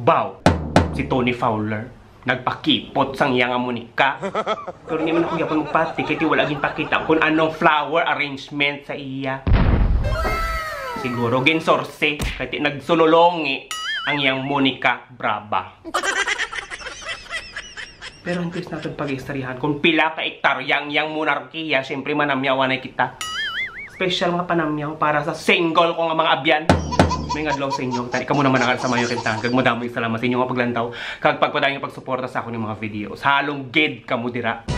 Bow, si Tony Fowler, nagpakipot sang iyang amunika. Pero hindi man ako yapon magpati, kaya wala gin pakita kung anong flower arrangement sa iya. Siguro ginsorse, kaya nagsulolongi ang iyang Monica Brava. Pero ang twist natin pag-istoryahan, kung pila ka ektaryang yang monarkiya, syempre manamyawan na kita. Special nga panamyaw para sa single ko nga mga abyan. May ngadlaw sa inyo. Tari ka mo naman sa mayo kintahan. Kag mo damoy salamat sa inyo nga paglantaw. Kag pagpadayon pagsuporta sa ako ng mga videos. Halong gid ka mo dira.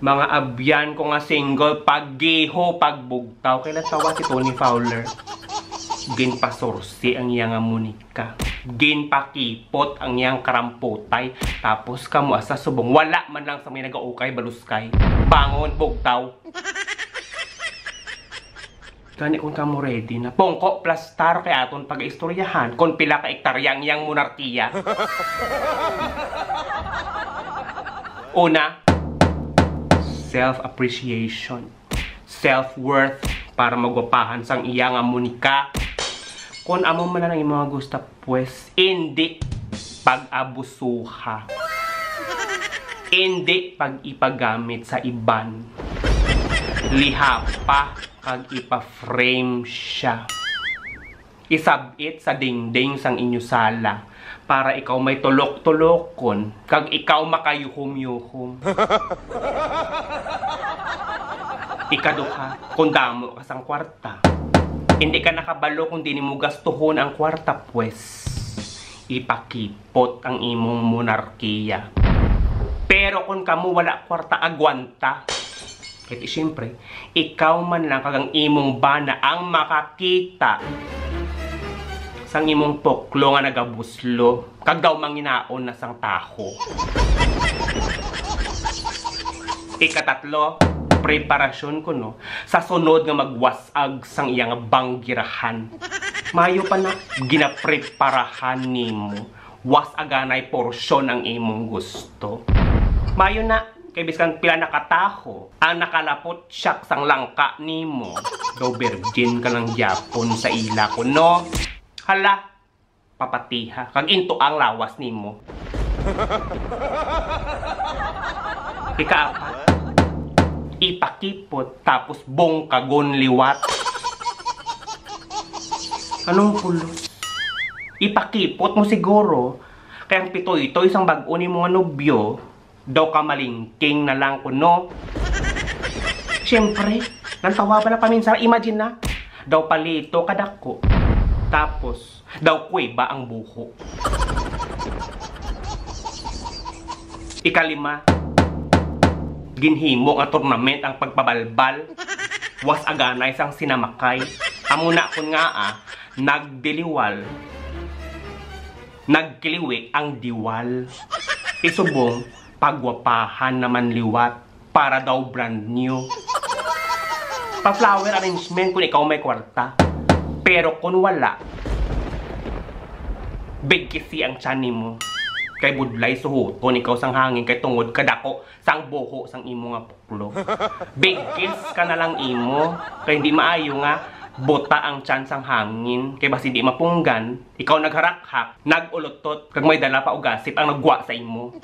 Mga abyan ko nga single, paggiho, pagbugtaw. Kailan tawa si Tony Fowler. Ginpasorsi ang iyang Monica. Ginpakipot ang iyang karamputay. Tapos kamo asa subong. Wala man lang sa may nagaukay, baluskay. Bangon, bugtaw. Gani kung kamo ready na. Pongko plus star kay aton pag-istoryahan. Kung pila ka ektaryang iyang monarkiya. Una, self-appreciation. Self-worth para magwapahan sang iyang Monica. Kung amo man lang yung mga gusto, pues, hindi pag-abusuha. Hindi pag-ipagamit sa iban. Liha pa kag ipa-frame siya. Isabit sa dingding sang inyo sala para ikaw may tulok-tulokon kag ikaw makayuhom-yuhom. Ikaduha, kung damo ka sang kwarta. Hindi ka nakabalo kung di mo gastuhon ang kwarta, pues ipakipot ang imong monarkiya. Pero kung kamo wala kwarta, agwanta. Kaya siyempre, ikaw man lang kagang imong bana ang makakita sang imong poklo nga nagabuslo. Kag daw manginaon na sang taho. Ikatatlo, preparasyon ko no sa sunod nga magwasag sang iyang banggirahan. Mayo pa na ginapreparahan nimo. Wasaganay porsyon ang imong gusto. Mayo na kay biskan pila nakataho ang nakalapot siyak sang langka nimo. Daw virgin ka lang Japon sa ila ko no. Hala, papatiha kag into ang lawas nimo. Ikaapat, ipakipot tapos bongkagon liwat. Anong pulos? Ipakipot mo siguro. Kaya ang pitoy-toy isang bag-o ni mga nobyo, daw ka malingking na lang kuno. Siyempre, nantawa ba na paminsan? Imagine na, daw palito kadako. Tapos, daw kuweba ang buho. Ikalima, ginhimo nga tournament ang pagpabalbal. Was aganay sang sinamakay. Amuna kun nga nagdiliwal. Nagkiliwi ang diwal. Isubong, pagwapahan naman liwat para daw brand new. Pa-flower arrangement kung ikaw may kwarta. Pero kung wala, big kisi ang tiyan mo. Kay budlay suhuton ikaw sang hangin kay tungod kadako sang buho sang imo nga puklo. Big kiss ka na lang imo kay hindi maayo nga bota ang tiyan sang hangin kay basi di mapunggan ikaw nagharak-hak nagulutot kag may dala pa og gasip ang nagwa sa imo.